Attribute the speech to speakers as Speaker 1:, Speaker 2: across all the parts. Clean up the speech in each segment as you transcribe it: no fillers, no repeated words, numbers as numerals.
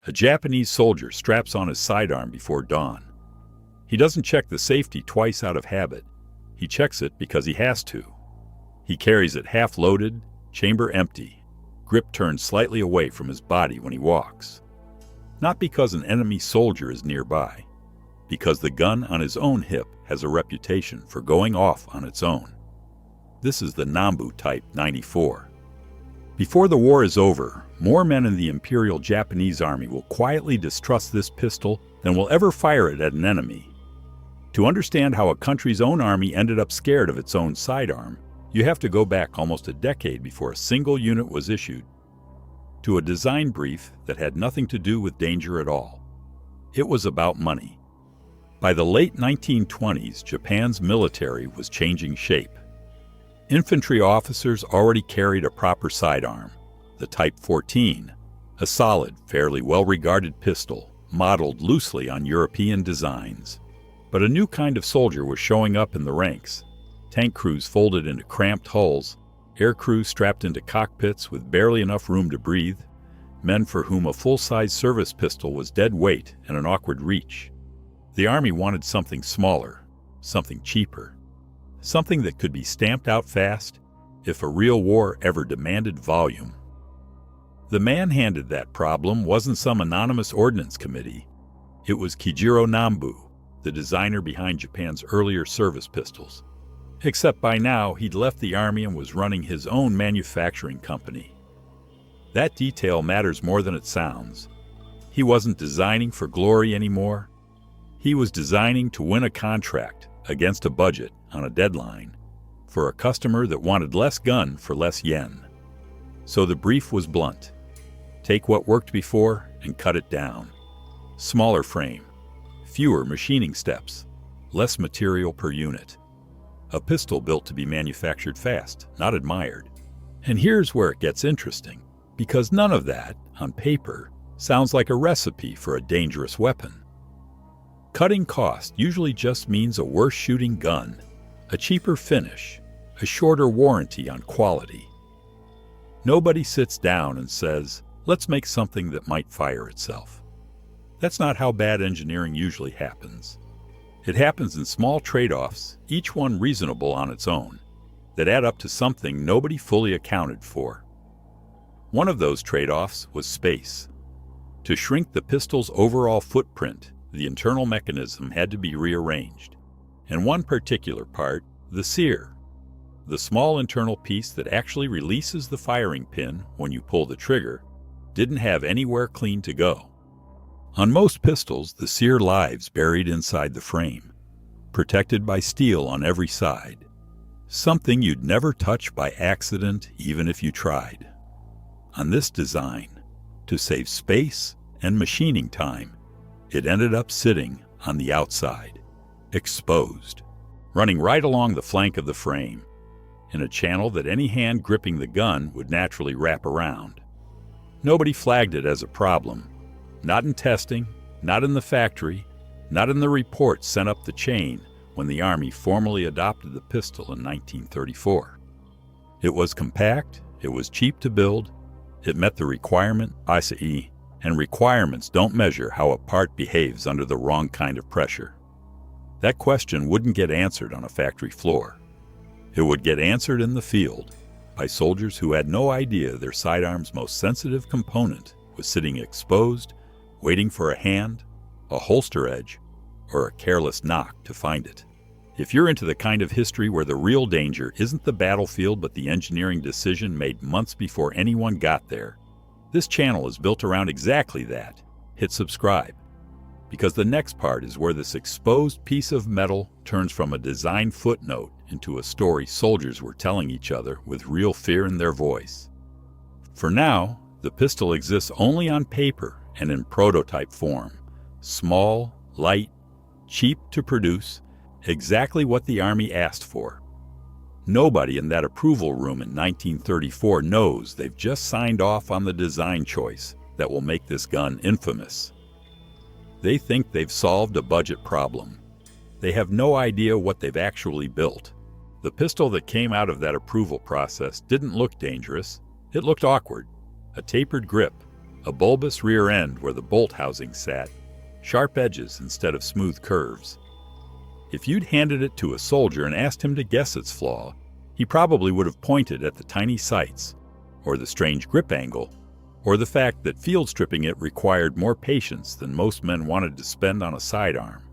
Speaker 1: A Japanese soldier straps on his sidearm before dawn. He doesn't check the safety twice out of habit. He checks it because he has to. He carries it half-loaded, chamber empty, grip turned slightly away from his body when he walks. Not because an enemy soldier is nearby, because the gun on his own hip has a reputation for going off on its own. This is the Nambu Type 94. Before the war is over, more men in the Imperial Japanese Army will quietly distrust this pistol than will ever fire it at an enemy. To understand how a country's own army ended up scared of its own sidearm, you have to go back almost a decade before a single unit was issued to a design brief that had nothing to do with danger at all. It was about money. By the late 1920s, Japan's military was changing shape. Infantry officers already carried a proper sidearm, the Type 14, a solid, fairly well-regarded pistol, modeled loosely on European designs. But a new kind of soldier was showing up in the ranks. Tank crews folded into cramped hulls, air crews strapped into cockpits with barely enough room to breathe, men for whom a full-size service pistol was dead weight and an awkward reach. The Army wanted something smaller, something cheaper, something that could be stamped out fast if a real war ever demanded volume. The man handed that problem wasn't some anonymous ordnance committee. It was Kijiro Nambu, the designer behind Japan's earlier service pistols. Except by now, he'd left the Army and was running his own manufacturing company. That detail matters more than it sounds. He wasn't designing for glory anymore. He was designing to win a contract against a budget on a deadline for a customer that wanted less gun for less yen. So the brief was blunt. Take what worked before and cut it down. Smaller frame, fewer machining steps, less material per unit. A pistol built to be manufactured fast, not admired. And here's where it gets interesting, because none of that, on paper, sounds like a recipe for a dangerous weapon. Cutting cost usually just means a worse shooting gun, a cheaper finish, a shorter warranty on quality. Nobody sits down and says, let's make something that might fire itself. That's not how bad engineering usually happens. It happens in small trade-offs, each one reasonable on its own, that add up to something nobody fully accounted for. One of those trade-offs was space. To shrink the pistol's overall footprint, the internal mechanism had to be rearranged. And one particular part, the sear, the small internal piece that actually releases the firing pin when you pull the trigger, didn't have anywhere clean to go. On most pistols, the sear lies buried inside the frame, protected by steel on every side, something you'd never touch by accident even if you tried. On this design, to save space and machining time, it ended up sitting on the outside, exposed, running right along the flank of the frame, in a channel that any hand gripping the gun would naturally wrap around. Nobody flagged it as a problem. Not in testing, not in the factory, not in the reports sent up the chain when the Army formally adopted the pistol in 1934. It was compact, it was cheap to build, it met the requirement ICE, and requirements don't measure how a part behaves under the wrong kind of pressure. That question wouldn't get answered on a factory floor. It would get answered in the field by soldiers who had no idea their sidearm's most sensitive component was sitting exposed, waiting for a hand, a holster edge, or a careless knock to find it. If you're into the kind of history where the real danger isn't the battlefield but the engineering decision made months before anyone got there, this channel is built around exactly that. Hit subscribe, because the next part is where this exposed piece of metal turns from a design footnote into a story soldiers were telling each other with real fear in their voice. For now, the pistol exists only on paper and in prototype form. Small, light, cheap to produce, exactly what the Army asked for. Nobody in that approval room in 1934 knows they've just signed off on the design choice that will make this gun infamous. They think they've solved a budget problem. They have no idea what they've actually built. The pistol that came out of that approval process didn't look dangerous. It looked awkward. A tapered grip, a bulbous rear end where the bolt housing sat, sharp edges instead of smooth curves. If you'd handed it to a soldier and asked him to guess its flaw, he probably would have pointed at the tiny sights, or the strange grip angle, or the fact that field stripping it required more patience than most men wanted to spend on a sidearm.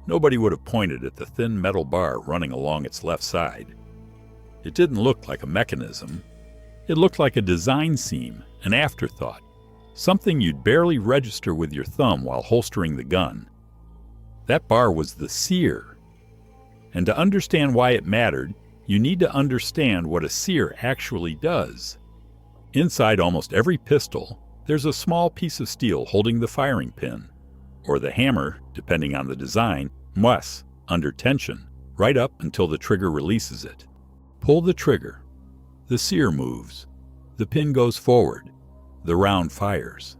Speaker 1: Nobody would have pointed at the thin metal bar running along its left side. It didn't look like a mechanism. It looked like a design seam, an afterthought, something you'd barely register with your thumb while holstering the gun. That bar was the sear. And to understand why it mattered, you need to understand what a sear actually does. Inside almost every pistol, there's a small piece of steel holding the firing pin, or the hammer, depending on the design, muss, under tension, right up until the trigger releases it. Pull the trigger. The sear moves. The pin goes forward. The round fires.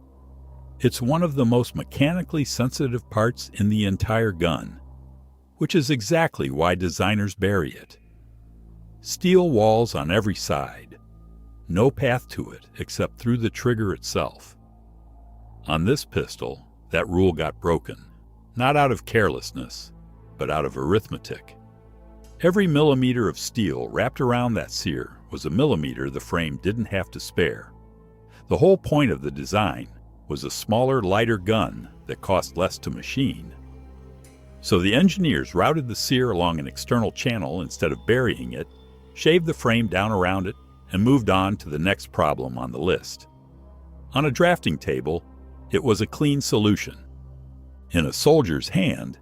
Speaker 1: It's one of the most mechanically sensitive parts in the entire gun, which is exactly why designers bury it. Steel walls on every side. No path to it except through the trigger itself. On this pistol, that rule got broken, not out of carelessness, but out of arithmetic. Every millimeter of steel wrapped around that sear was a millimeter the frame didn't have to spare. The whole point of the design was a smaller, lighter gun that cost less to machine. So the engineers routed the sear along an external channel instead of burying it, shaved the frame down around it, and moved on to the next problem on the list. On a drafting table, it was a clean solution. In a soldier's hand,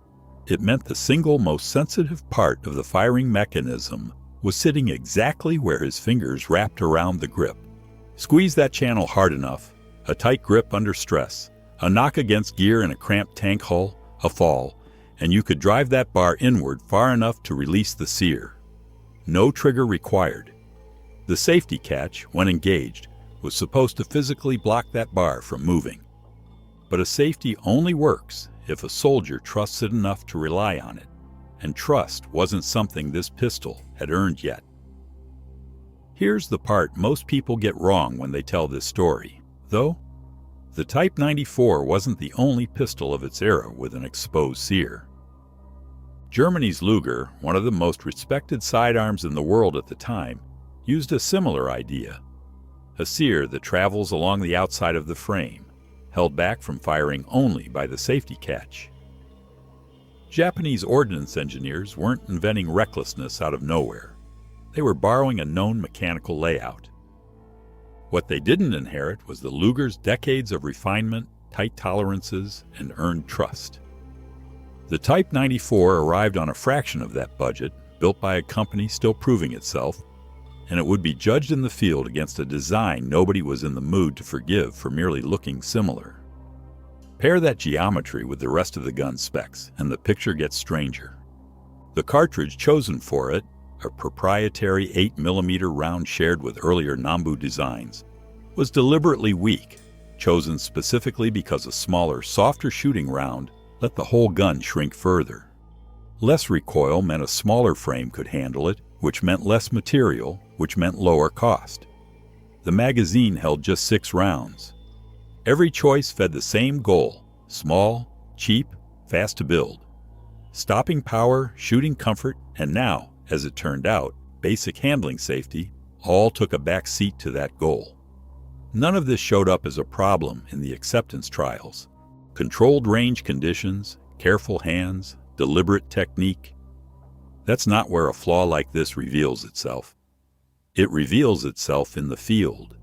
Speaker 1: it meant the single most sensitive part of the firing mechanism was sitting exactly where his fingers wrapped around the grip. Squeeze that channel hard enough, a tight grip under stress, a knock against gear in a cramped tank hull, a fall, and you could drive that bar inward far enough to release the sear. No trigger required. The safety catch, when engaged, was supposed to physically block that bar from moving. But a safety only works if a soldier trusts it enough to rely on it, and trust wasn't something this pistol had earned yet. Here's the part most people get wrong when they tell this story, though. The Type 94 wasn't the only pistol of its era with an exposed sear. Germany's Luger, one of the most respected sidearms in the world at the time, used a similar idea. A sear that travels along the outside of the frame, held back from firing only by the safety catch. Japanese ordnance engineers weren't inventing recklessness out of nowhere. They were borrowing a known mechanical layout. What they didn't inherit was the Luger's decades of refinement, tight tolerances, and earned trust. The Type 94 arrived on a fraction of that budget, built by a company still proving itself, and it would be judged in the field against a design nobody was in the mood to forgive for merely looking similar. Pair that geometry with the rest of the gun specs, and the picture gets stranger. The cartridge chosen for it, a proprietary 8mm round shared with earlier Nambu designs, was deliberately weak, chosen specifically because a smaller, softer shooting round let the whole gun shrink further. Less recoil meant a smaller frame could handle it, which meant less material, which meant lower cost. The magazine held just 6 rounds. Every choice fed the same goal: small, cheap, fast to build. Stopping power, shooting comfort, and now, as it turned out, basic handling safety, all took a back seat to that goal. None of this showed up as a problem in the acceptance trials. Controlled range conditions, careful hands, deliberate technique. That's not where a flaw like this reveals itself. It reveals itself in the field,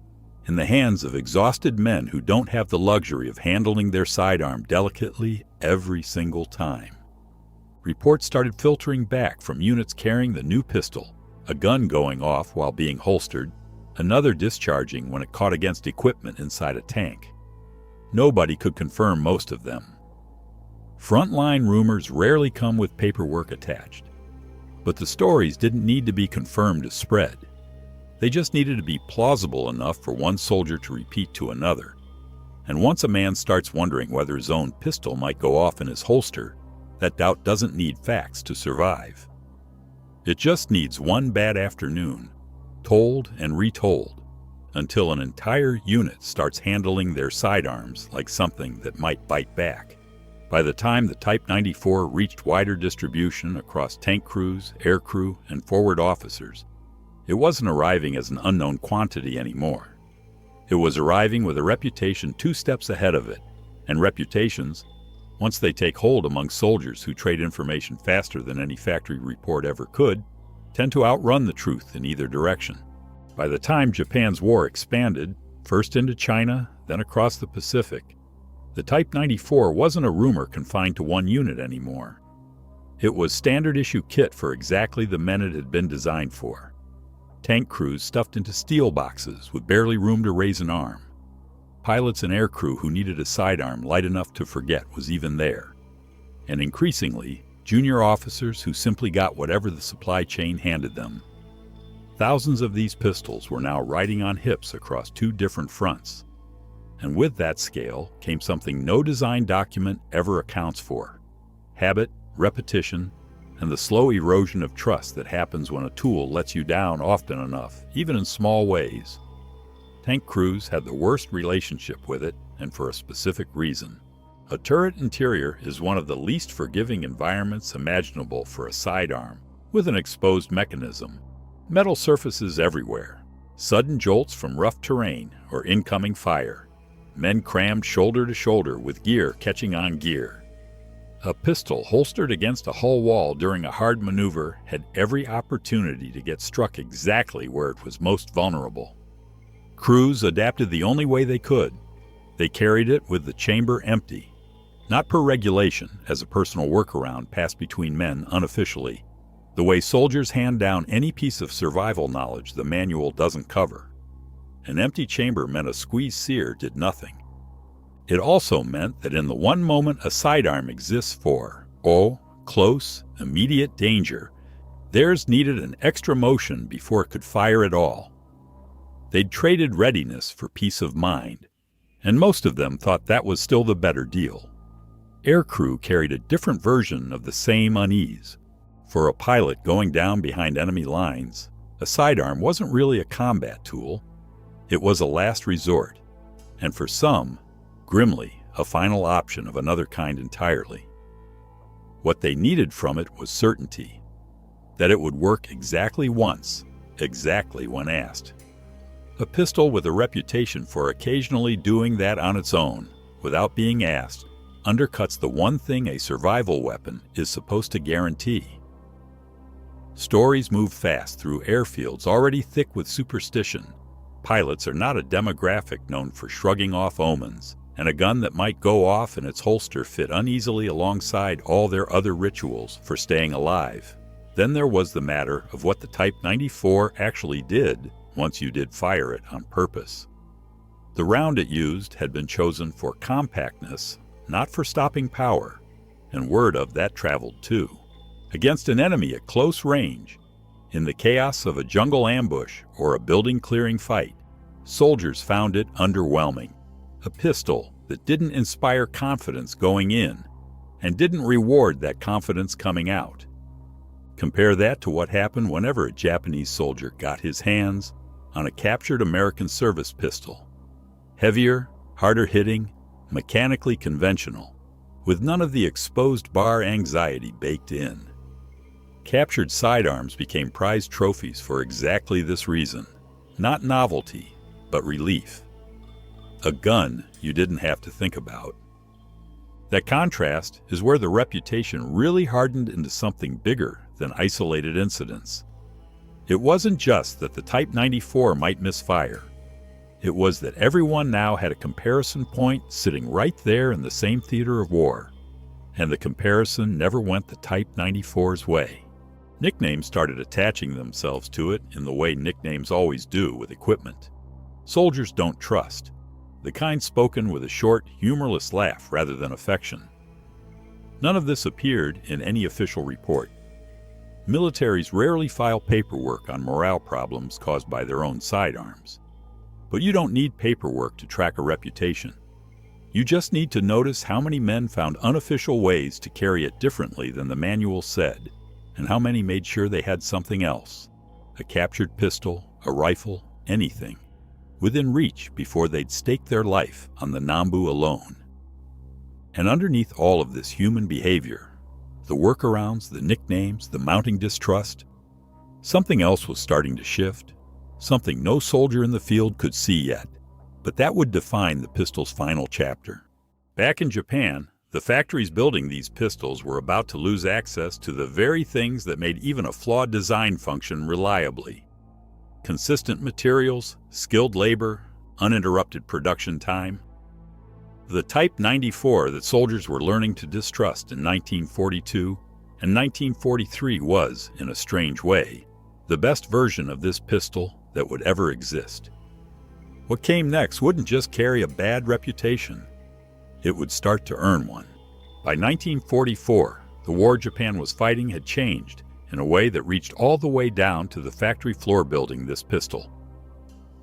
Speaker 1: in the hands of exhausted men who don't have the luxury of handling their sidearm delicately every single time. Reports started filtering back from units carrying the new pistol, a gun going off while being holstered, another discharging when it caught against equipment inside a tank. Nobody could confirm most of them. Frontline rumors rarely come with paperwork attached. But the stories didn't need to be confirmed to spread. They just needed to be plausible enough for one soldier to repeat to another. And once a man starts wondering whether his own pistol might go off in his holster, that doubt doesn't need facts to survive. It just needs one bad afternoon, told and retold, until an entire unit starts handling their sidearms like something that might bite back. By the time the Type 94 reached wider distribution across tank crews, air crew, and forward officers, it wasn't arriving as an unknown quantity anymore. It was arriving with a reputation 2 steps ahead of it, and reputations, once they take hold among soldiers who trade information faster than any factory report ever could, tend to outrun the truth in either direction. By the time Japan's war expanded, first into China, then across the Pacific, the Type 94 wasn't a rumor confined to one unit anymore. It was standard-issue kit for exactly the men it had been designed for. Tank crews stuffed into steel boxes with barely room to raise an arm. Pilots and air crew who needed a sidearm light enough to forget was even there. And increasingly, junior officers who simply got whatever the supply chain handed them. Thousands of these pistols were now riding on hips across 2 different fronts. And with that scale came something no design document ever accounts for: habit, repetition, and the slow erosion of trust that happens when a tool lets you down often enough, even in small ways. Tank crews had the worst relationship with it, and for a specific reason. A turret interior is one of the least forgiving environments imaginable for a sidearm, with an exposed mechanism. Metal surfaces everywhere, sudden jolts from rough terrain or incoming fire, men crammed shoulder to shoulder with gear catching on gear. A pistol holstered against a hull wall during a hard maneuver had every opportunity to get struck exactly where it was most vulnerable. Crews adapted the only way they could. They carried it with the chamber empty, not per regulation as a personal workaround passed between men unofficially, the way soldiers hand down any piece of survival knowledge the manual doesn't cover. An empty chamber meant a squeezed sear did nothing. It also meant that in the one moment a sidearm exists for, close, immediate danger, theirs needed an extra motion before it could fire at all. They'd traded readiness for peace of mind, and most of them thought that was still the better deal. Aircrew carried a different version of the same unease. For a pilot going down behind enemy lines, a sidearm wasn't really a combat tool. It was a last resort, and for some, grimly, a final option of another kind entirely. What they needed from it was certainty, that it would work exactly once, exactly when asked. A pistol with a reputation for occasionally doing that on its own, without being asked, undercuts the one thing a survival weapon is supposed to guarantee. Stories move fast through airfields already thick with superstition. Pilots are not a demographic known for shrugging off omens, and a gun that might go off in its holster fit uneasily alongside all their other rituals for staying alive. Then there was the matter of what the Type 94 actually did once you did fire it on purpose. The round it used had been chosen for compactness, not for stopping power, and word of that traveled too. Against an enemy at close range, in the chaos of a jungle ambush or a building-clearing fight, soldiers found it underwhelming. A pistol that didn't inspire confidence going in and didn't reward that confidence coming out. Compare that to what happened whenever a Japanese soldier got his hands on a captured American service pistol. Heavier, harder hitting, mechanically conventional, with none of the exposed bar anxiety baked in. Captured sidearms became prized trophies for exactly this reason. Not novelty, but relief. A gun you didn't have to think about. That contrast is where the reputation really hardened into something bigger than isolated incidents. It wasn't just that the Type 94 might misfire. It was that everyone now had a comparison point sitting right there in the same theater of war, and the comparison never went the Type 94's way. Nicknames started attaching themselves to it in the way nicknames always do with equipment. Soldiers don't trust, the kind spoken with a short, humorless laugh rather than affection. None of this appeared in any official report. Militaries rarely file paperwork on morale problems caused by their own sidearms. But you don't need paperwork to track a reputation. You just need to notice how many men found unofficial ways to carry it differently than the manual said, and how many made sure they had something else. A captured pistol, a rifle, anything. within reach before they'd stake their life on the Nambu alone. And underneath all of this human behavior, the workarounds, the nicknames, the mounting distrust, something else was starting to shift, something no soldier in the field could see yet, but that would define the pistol's final chapter. Back in Japan, the factories building these pistols were about to lose access to the very things that made even a flawed design function reliably. Consistent materials, skilled labor, uninterrupted production time. The Type 94 that soldiers were learning to distrust in 1942 and 1943 was, in a strange way, the best version of this pistol that would ever exist. What came next wouldn't just carry a bad reputation. It would start to earn one. By 1944, the war Japan was fighting had changed in a way that reached all the way down to the factory floor building this pistol.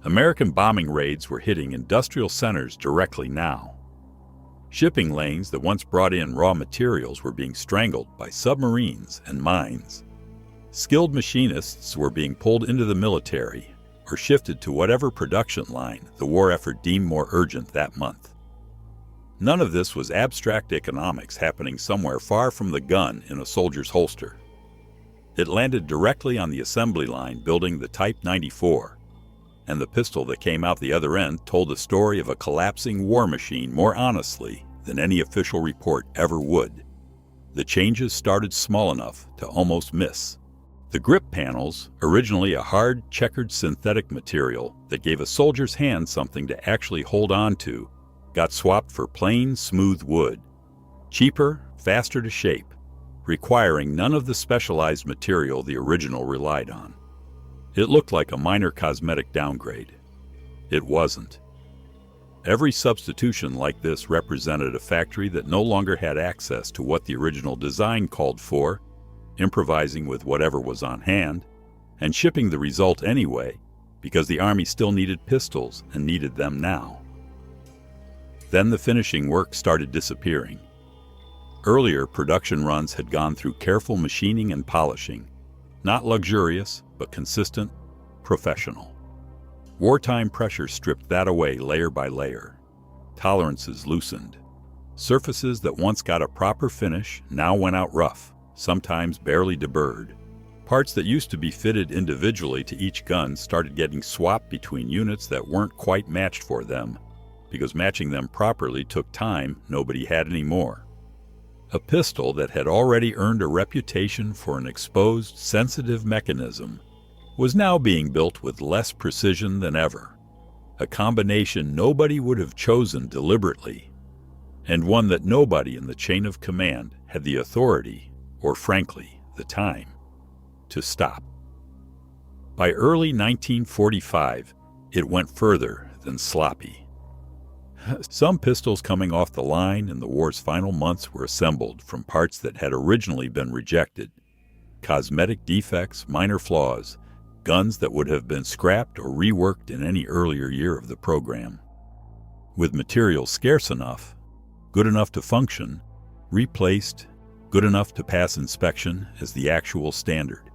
Speaker 1: American bombing raids were hitting industrial centers directly now. Shipping lanes that once brought in raw materials were being strangled by submarines and mines. Skilled machinists were being pulled into the military or shifted to whatever production line the war effort deemed more urgent that month. None of this was abstract economics happening somewhere far from the gun in a soldier's holster. It landed directly on the assembly line building the Type 94, and the pistol that came out the other end told the story of a collapsing war machine more honestly than any official report ever would. The changes started small enough to almost miss. The grip panels, originally a hard, checkered synthetic material that gave a soldier's hand something to actually hold on to, got swapped for plain, smooth wood. Cheaper, faster to shape, requiring none of the specialized material the original relied on. It looked like a minor cosmetic downgrade. It wasn't. Every substitution like this represented a factory that no longer had access to what the original design called for, improvising with whatever was on hand, and shipping the result anyway, because the Army still needed pistols and needed them now. Then the finishing work started disappearing. Earlier production runs had gone through careful machining and polishing, not luxurious, but consistent, professional. Wartime pressure stripped that away layer by layer. Tolerances loosened. Surfaces that once got a proper finish now went out rough, sometimes barely deburred. Parts that used to be fitted individually to each gun started getting swapped between units that weren't quite matched for them, because matching them properly took time nobody had anymore. A pistol that had already earned a reputation for an exposed, sensitive mechanism was now being built with less precision than ever, a combination nobody would have chosen deliberately, and one that nobody in the chain of command had the authority, or frankly, the time, to stop. By early 1945, it went further than sloppy. Some pistols coming off the line in the war's final months were assembled from parts that had originally been rejected. Cosmetic defects, minor flaws, guns that would have been scrapped or reworked in any earlier year of the program. With materials scarce enough, good enough to function, replaced, good enough to pass inspection as the actual standard.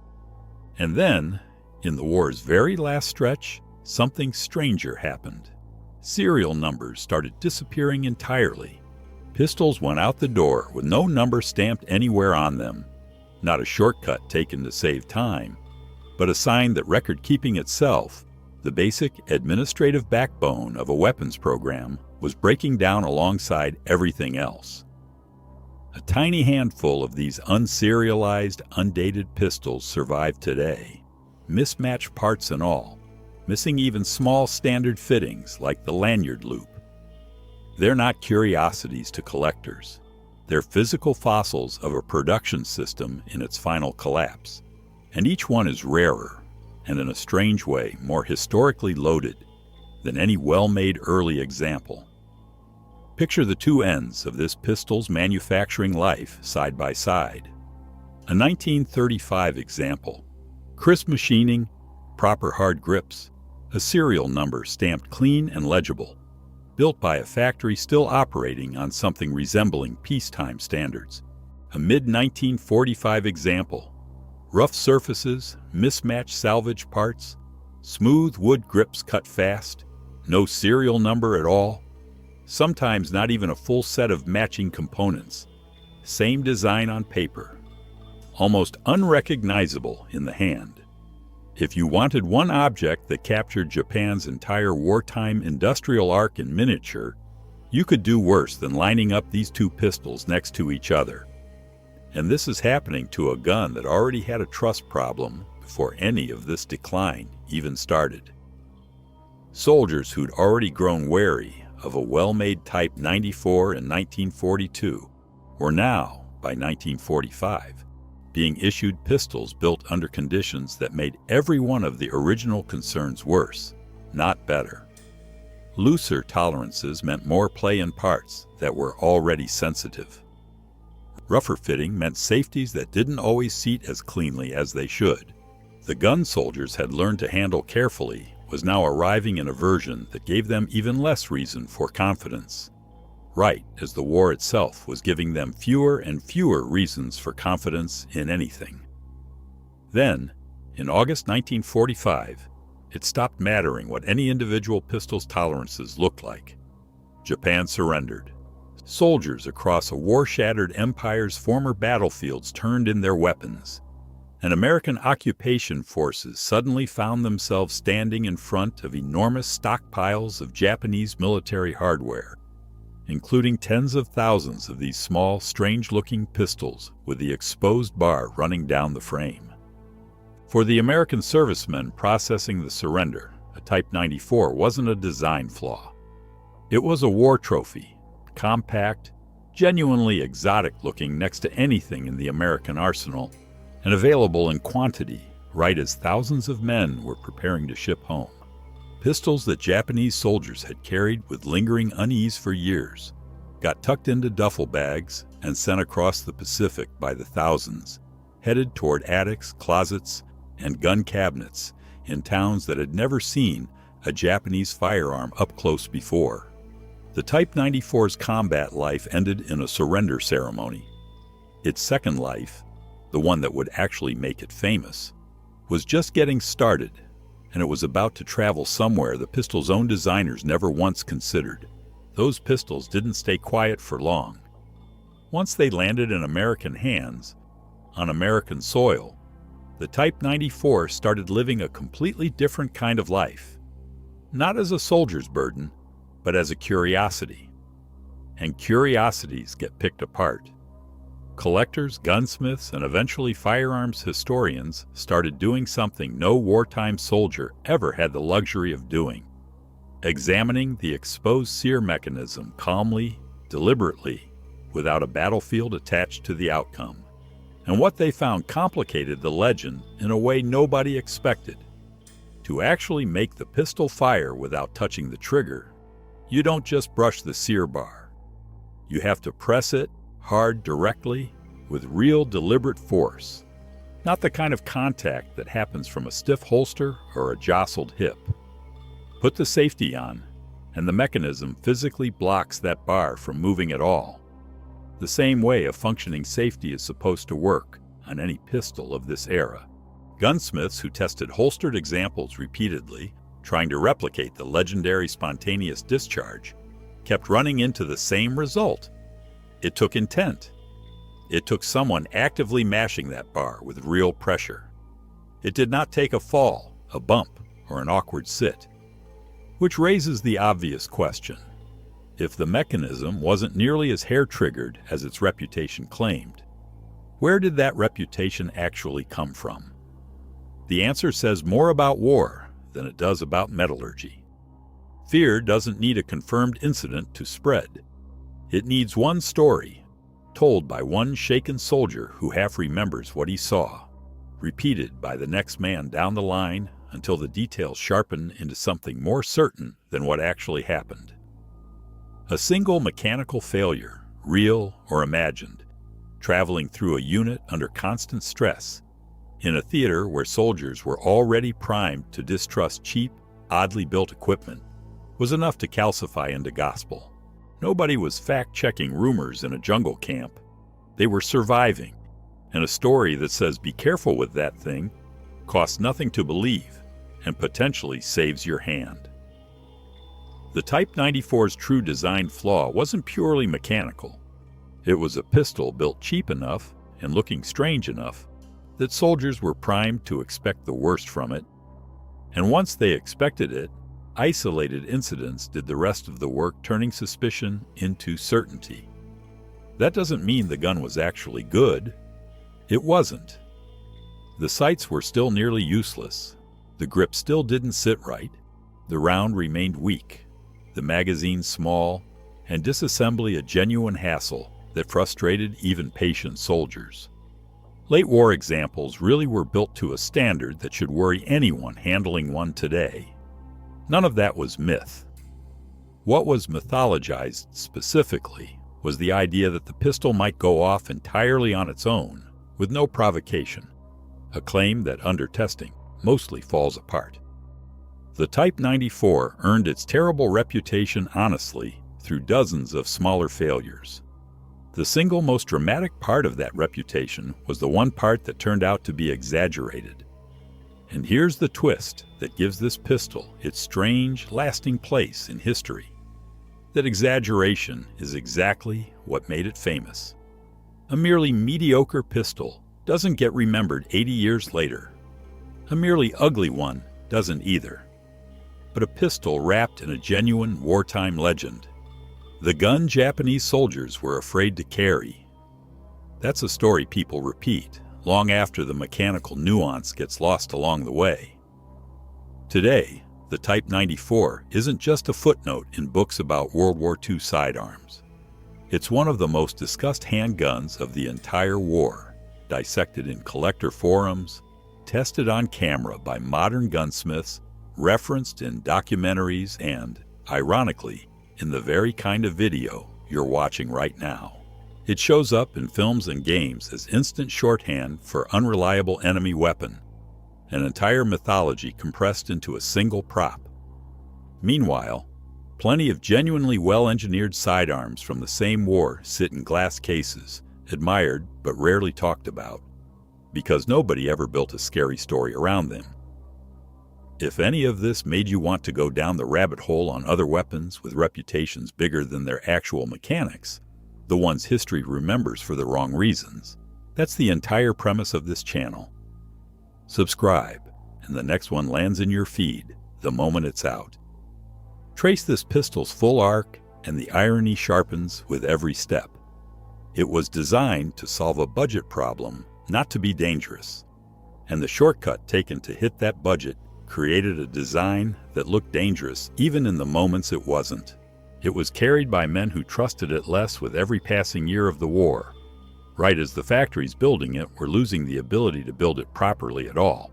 Speaker 1: And then, in the war's very last stretch, something stranger happened. Serial numbers started disappearing entirely. Pistols went out the door with no number stamped anywhere on them. Not a shortcut taken to save time, but a sign that record-keeping itself, the basic administrative backbone of a weapons program, was breaking down alongside everything else. A tiny handful of these unserialized, undated pistols survive today, mismatched parts and all, missing even small standard fittings like the lanyard loop. They're not curiosities to collectors. They're physical fossils of a production system in its final collapse, and each one is rarer, and in a strange way more historically loaded than any well-made early example. Picture the two ends of this pistol's manufacturing life side by side. A 1935 example, crisp machining, proper hard grips, a serial number stamped clean and legible, built by a factory still operating on something resembling peacetime standards. A mid-1945 example, rough surfaces, mismatched salvage parts, smooth wood grips cut fast, No serial number at all. Sometimes not even a full set of matching components. Same design on paper. Almost unrecognizable in the hand. If you wanted one object that captured Japan's entire wartime industrial arc in miniature, you could do worse than lining up these two pistols next to each other. And this is happening to a gun that already had a trust problem before any of this decline even started. Soldiers who'd already grown wary of a well-made Type 94 in 1942 were now, by 1945, being issued pistols built under conditions that made every one of the original concerns worse, not better. Looser tolerances meant more play in parts that were already sensitive. Rougher fitting meant safeties that didn't always seat as cleanly as they should. The gun soldiers had learned to handle carefully was now arriving in a version that gave them even less reason for confidence. Right as the war itself was giving them fewer and fewer reasons for confidence in anything. Then, in August 1945, it stopped mattering what any individual pistol's tolerances looked like. Japan surrendered. Soldiers across a war-shattered empire's former battlefields turned in their weapons, and American occupation forces suddenly found themselves standing in front of enormous stockpiles of Japanese military hardware, including tens of thousands of these small, strange-looking pistols with the exposed bar running down the frame. For the American servicemen processing the surrender, a Type 94 wasn't a design flaw. It was a war trophy, compact, genuinely exotic-looking next to anything in the American arsenal, and available in quantity right as thousands of men were preparing to ship home. Pistols that Japanese soldiers had carried with lingering unease for years got tucked into duffel bags and sent across the Pacific by the thousands, headed toward attics, closets, and gun cabinets in towns that had never seen a Japanese firearm up close before. The Type 94's combat life ended in a surrender ceremony. Its second life, the one that would actually make it famous, was just getting started, and it was about to travel somewhere the pistol's own designers never once considered. Those pistols didn't stay quiet for long. Once they landed in American hands, on American soil, the Type 94 started living a completely different kind of life. Not as a soldier's burden, but as a curiosity. And curiosities get picked apart. Collectors, gunsmiths, and eventually firearms historians started doing something no wartime soldier ever had the luxury of doing: examining the exposed sear mechanism calmly, deliberately, without a battlefield attached to the outcome. And what they found complicated the legend in a way nobody expected. To actually make the pistol fire without touching the trigger, you don't just brush the sear bar. You have to press it hard directly with real deliberate force, not the kind of contact that happens from a stiff holster or a jostled hip. Put the safety on, and the mechanism physically blocks that bar from moving at all. The same way a functioning safety is supposed to work on any pistol of this era. Gunsmiths who tested holstered examples repeatedly, trying to replicate the legendary spontaneous discharge, kept running into the same result. It took intent. It took someone actively mashing that bar with real pressure. It did not take a fall, a bump, or an awkward sit. Which raises the obvious question. If the mechanism wasn't nearly as hair-triggered as its reputation claimed, where did that reputation actually come from? The answer says more about war than it does about metallurgy. Fear doesn't need a confirmed incident to spread. It needs one story, told by one shaken soldier who half remembers what he saw, repeated by the next man down the line until the details sharpen into something more certain than what actually happened. A single mechanical failure, real or imagined, traveling through a unit under constant stress, in a theater where soldiers were already primed to distrust cheap, oddly built equipment, was enough to calcify into gospel. Nobody was fact-checking rumors in a jungle camp. They were surviving, and a story that says be careful with that thing costs nothing to believe and potentially saves your hand. The Type 94's true design flaw wasn't purely mechanical. It was a pistol built cheap enough and looking strange enough that soldiers were primed to expect the worst from it. And once they expected it, isolated incidents did the rest of the work, turning suspicion into certainty. That doesn't mean the gun was actually good. It wasn't. The sights were still nearly useless. The grip still didn't sit right. The round remained weak, the magazine small, and disassembly a genuine hassle that frustrated even patient soldiers. Late war examples really were built to a standard that should worry anyone handling one today. None of that was myth. What was mythologized specifically was the idea that the pistol might go off entirely on its own, with no provocation, a claim that under testing mostly falls apart. The Type 94 earned its terrible reputation honestly through dozens of smaller failures. The single most dramatic part of that reputation was the one part that turned out to be exaggerated. And here's the twist that gives this pistol its strange, lasting place in history. That exaggeration is exactly what made it famous. A merely mediocre pistol doesn't get remembered 80 years later. A merely ugly one doesn't either. But a pistol wrapped in a genuine wartime legend. The gun Japanese soldiers were afraid to carry. That's a story people repeat long after the mechanical nuance gets lost along the way. Today, the Type 94 isn't just a footnote in books about World War II sidearms. It's one of the most discussed handguns of the entire war, dissected in collector forums, tested on camera by modern gunsmiths, referenced in documentaries, and, ironically, in the very kind of video you're watching right now. It shows up in films and games as instant shorthand for unreliable enemy weapon, an entire mythology compressed into a single prop. Meanwhile, plenty of genuinely well-engineered sidearms from the same war sit in glass cases, admired but rarely talked about, because nobody ever built a scary story around them. If any of this made you want to go down the rabbit hole on other weapons with reputations bigger than their actual mechanics, the ones history remembers for the wrong reasons, that's the entire premise of this channel. Subscribe, and the next one lands in your feed the moment it's out. Trace this pistol's full arc, and the irony sharpens with every step. It was designed to solve a budget problem, not to be dangerous. And the shortcut taken to hit that budget created a design that looked dangerous even in the moments it wasn't. It was carried by men who trusted it less with every passing year of the war, right as the factories building it were losing the ability to build it properly at all.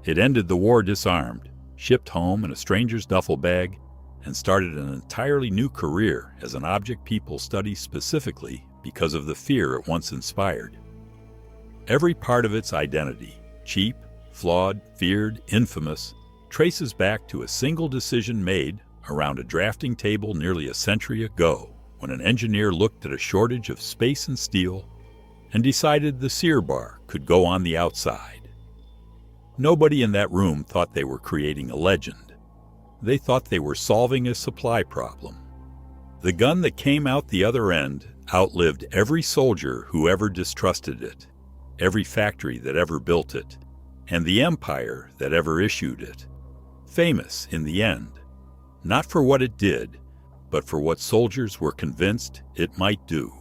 Speaker 1: It ended the war disarmed, shipped home in a stranger's duffel bag, and started an entirely new career as an object people study specifically because of the fear it once inspired. Every part of its identity, cheap, flawed, feared, infamous, traces back to a single decision made around a drafting table nearly a century ago, when an engineer looked at a shortage of space and steel and decided the sear bar could go on the outside. Nobody in that room thought they were creating a legend. They thought they were solving a supply problem. The gun that came out the other end outlived every soldier who ever distrusted it, every factory that ever built it, and the empire that ever issued it. Famous in the end, not for what it did, but for what soldiers were convinced it might do.